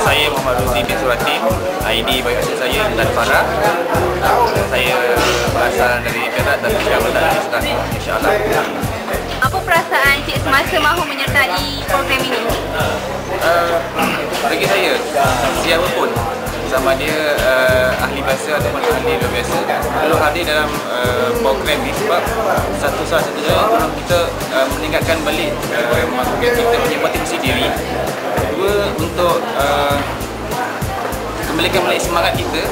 saya Muhammad Ruzi bin Suratin. ID Bayu Asli saya Intan Farah. Saya berasal dari Perak dan sekarang berada di Sekat, insya-Allah. Apa perasaan Cik semasa mahu menyertai program ini? Bagi saya, siapa pun sama dia ahli bahasa ataupun ahli luar biasa perlu hadir dalam program ini sebab salah satunya untuk kita meningkatkan balik kita punya motivasi diri. Dua, untuk kembalikan balik semangat kita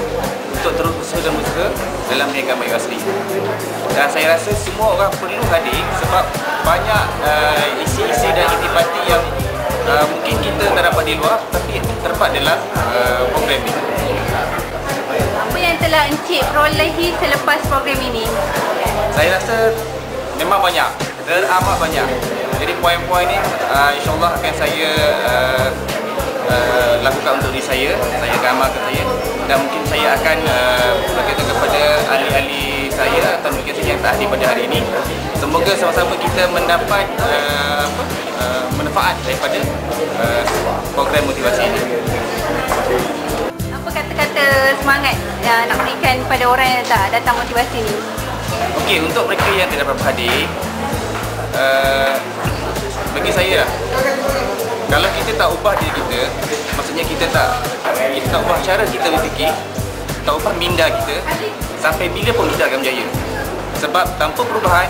untuk terus usaha dan usaha dalam perniagaan Bayu Asli. Dan saya rasa semua orang perlu hadir sebab banyak isi-isi dan intipati yang mungkin kita tak dapat di luar tapi terdapat dalam program ini. Apa yang telah Encik perolehi selepas program ini? Saya rasa memang banyak, teramat banyak. Jadi poin-poin ni insyaAllah akan saya lakukan untuk diri saya akan amalkan saya, dan mungkin saya akan beritahu kepada ahli-ahli saya atau mungkin saya yang tak hadir pada hari ini. Semoga sama-sama kita mendapat manfaat daripada program motivasi ini. Apa kata-kata semangat nak berikan kepada orang yang tak datang motivasi ini? Okey, untuk mereka yang tidak dapat hadir, bagi saya lah, kalau kita tak ubah diri kita, maksudnya kita tak ubah cara kita berfikir, tak ubah minda kita, sampai bila pun kita akan berjaya. Sebab tanpa perubahan,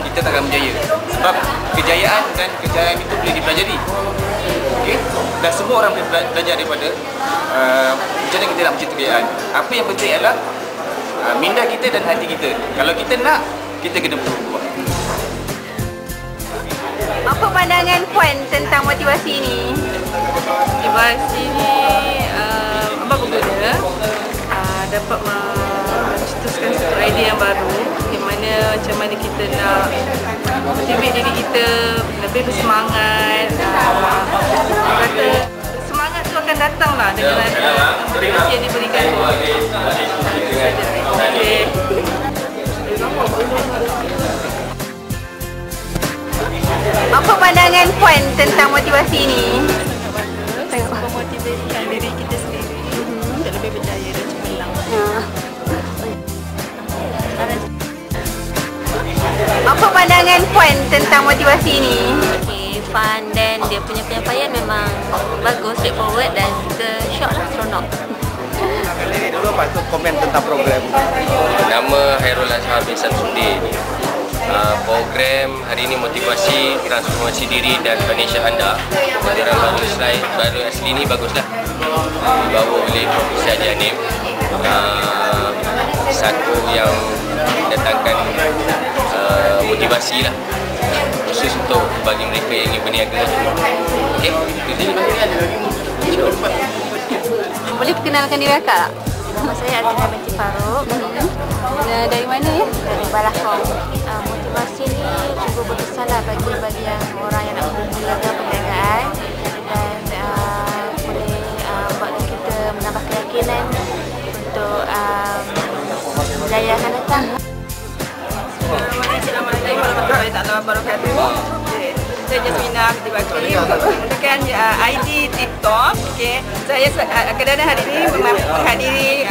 kita tak akan berjaya. Sebab kejayaan dan kejayaan itu boleh dipelajari. Okay? Dan semua orang boleh belajar daripada macam mana kita nak mencipta kejayaan. Apa yang penting adalah minda kita dan hati kita. Kalau kita nak, kita kena berubah. Apa pandangan Puan tentang motivasi ini? Motivasi ni amat berguna, dapat mencetuskan satu idea yang baru di mana macam mana kita nak motivate diri kita lebih bersemangat. Kata semangat tu akan datang lah dengan motivasi yang diberikan tu. Itu saja. Okay. Apa pandangan Puan tentang motivasi ini? Memotivasikan diri kita sendiri untuk lebih berjaya dan cemerlang. Apa pandangan Puan tentang motivasi ini? Okay, fun dan dia punya penyampaian memang bagus, straightforward dan kita shock lah, seronok. Dulu patut komen tentang program. Nama Hairul Azhar bin Samsudin. Program hari ini motivasi transformasi diri dan financial anda. Program baru asli ni baguslah. Dibawa oleh Profesor Janim. Satu yang datangkan motivasi lah, khusus untuk bagi mereka yang ingin berniaga. Okey, itu saja. Boleh perkenalkan diri akak tak? Nama saya Atina binti Farouk. Dari mana ya? Dari Balakong. Motivasi ni cuba berkesanlah bagi yang orang yang nak memulakan perniagaan dan boleh buatkan kita menambah keyakinan untuk berjaya akan datang. Assalamualaikum warahmatullahi wabarakatuh. Saya Jasmina Binti Bakri, menggunakan ID TikTok. Okay. Saya kadang-kadang hari ini menghadiri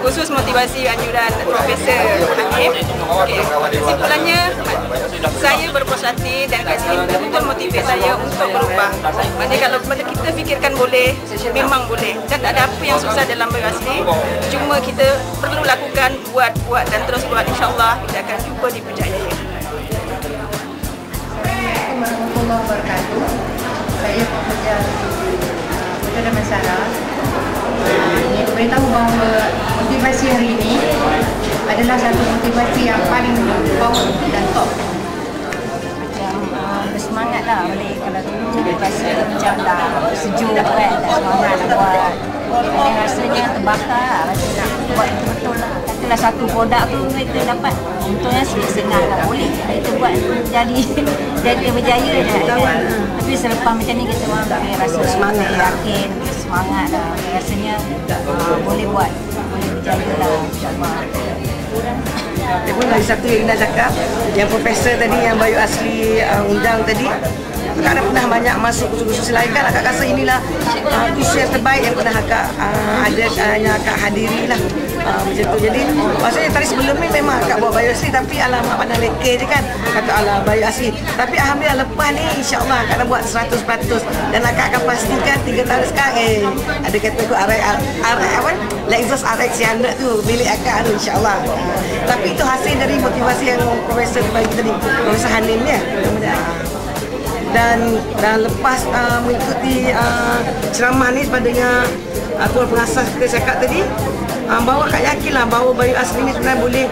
khusus motivasi anjuran Profesor Hakim. Okay. Kesimpulannya, saya berpuas hati dan kat sini betul-betul motivasi saya untuk berubah. Maksudnya kalau kita fikirkan boleh, memang boleh. Dan tak ada apa yang susah dalam Bayu Asli. Cuma kita perlu lakukan, buat dan terus buat. InsyaAllah kita akan jumpa di berjaya. Assalamualaikum warahmatullahi wabarakatuh. Saya pekerja Kota Damansara. Ingin beritahu bahawa motivasi hari ini adalah satu motivasi yang paling power dan top. Macam bersemangatlah balik. Kalau dulu rasa macam dah sejuk kan, dah semangat nak buat. Jadi rasanya terbakar lah, rasa nak buat betul-betul lah. Katalah satu produk tu kita dapat, untungnya senang lah boleh. Kita buat jadi berjaya dah. Tapi selepas macam ni kita orang rasa semangat, yakin, semangat lah. Rasanya boleh buat, boleh berjaya lah, insyaAllah. Pun lagi satu yang nak cakap, yang Profesor tadi yang Bayu Asli undang tadi, akak dah pernah banyak masuk kursus-kursus lain kan, akak rasa inilah kursus yang terbaik yang pernah akak yang akak hadiri lah. Macam tu. Jadi maksudnya tadi sebelum ni memang akak buat bayu asli, tapi alamak pandang leke je kan, kata alah bayu asli. Tapi alhamdulillah lepas ni insyaAllah akak dah buat 100%, dan akak akan pastikan 3 tahun sekarang ada kata tu Lexus RX yang ada tu milik akak tu insyaAllah. Tapi itu hasil dari motivasi yang Profesor bagi tadi, Profesor Hanim ni. Dan lepas mengikuti ceramah ni padanya Tuan Pengasas kita cakap tadi, bahawa akak yakinlah bahawa bayu asli ni sebenarnya boleh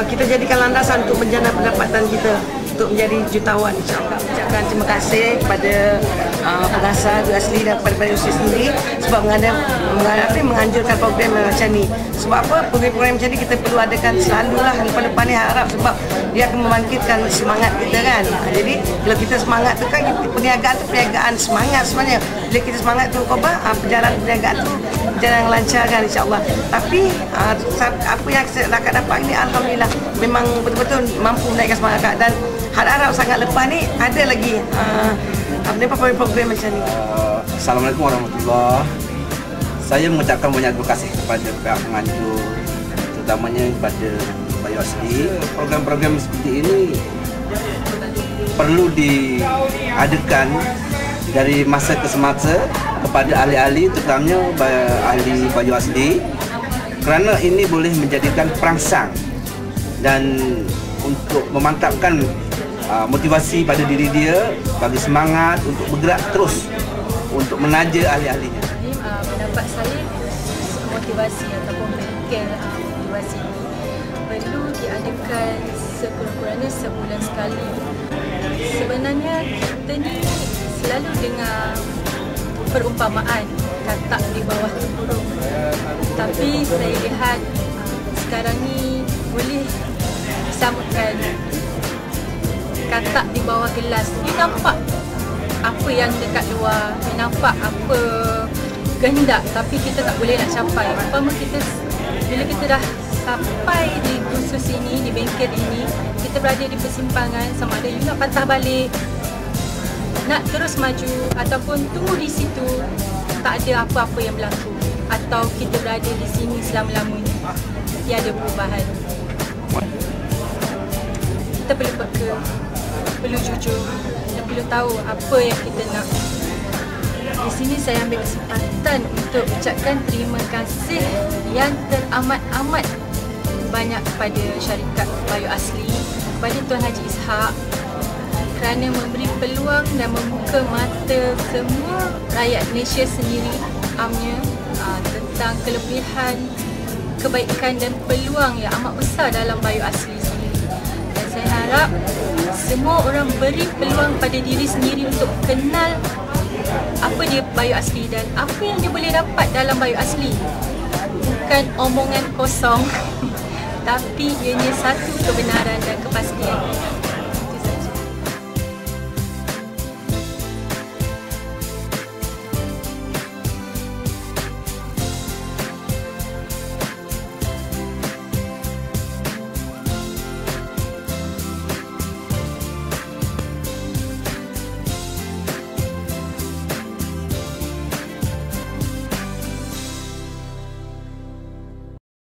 kita jadikan landasan untuk menjana pendapatan kita untuk menjadi jutawan, insyaAllah. Ucapkan terima kasih kepada pengasas bayu asli dan kepada bayu asli sendiri sebab menganjurkan program macam ni. Sebab apa? Program-program macam ni kita perlu adakan selalulah lepas-lepas ni, harap sebab dia akan membangkitkan semangat kita kan. Jadi kalau kita semangat tu kan, perniagaan tu perniagaan semangat sebenarnya. Bila kita semangat tu perjalanan perniagaan tu berjalan yang lancar kan, insyaAllah. Tapi apa yang akak dapat ni alhamdulillah memang betul-betul mampu menaikkan semangat akak, dan harap sangat lepas ni ada lagi program macam ni. Assalamualaikum warahmatullahi. Saya mengucapkan banyak terima kasih kepada pihak penganjur, terutamanya kepada bayu asli. Program-program seperti ini perlu diadakan dari masa ke semasa kepada ahli-ahli, terutamanya ahli bayu asli, kerana ini boleh menjadikan perangsang dan untuk memantapkan motivasi pada diri dia, bagi semangat untuk bergerak terus untuk menaja ahli-ahlinya. Pendapat saya, motivasi ataupun bengkel motivasi ini perlu diadakan sekurang-kurangnya sebulan sekali. Sebenarnya kita ni selalu dengar perumpamaan katak di bawah tempurung, tapi saya lihat sekarang ni boleh disamakan katak di bawah gelas. Dia nampak apa yang dekat luar, dia nampak apa kehendak, tapi kita tak boleh nak capai. Umpama kita, bila kita dah sampai di kursus ini, di bengkel ini, kita berada di persimpangan, sama ada you nak patah balik, nak terus maju, ataupun tunggu di situ, tak ada apa-apa yang berlaku, atau kita berada di sini selama-lamanya, tiada perubahan. Kita perlu peka, perlu jujur, kita perlu tahu apa yang kita nak. Di sini saya ambil kesempatan untuk ucapkan terima kasih yang teramat-amat banyak kepada syarikat Bayu Asli, kepada Tuan Haji Ishak, kerana memberi peluang dan membuka mata semua rakyat Malaysia sendiri amnya tentang kelebihan, kebaikan dan peluang yang amat besar dalam Bayu Asli sendiri. Dan saya harap semua orang beri peluang pada diri sendiri untuk kenal apa dia Bayu Asli dan apa yang dia boleh dapat dalam Bayu Asli. Bukan omongan kosong tapi ianya satu kebenaran dan kepastian.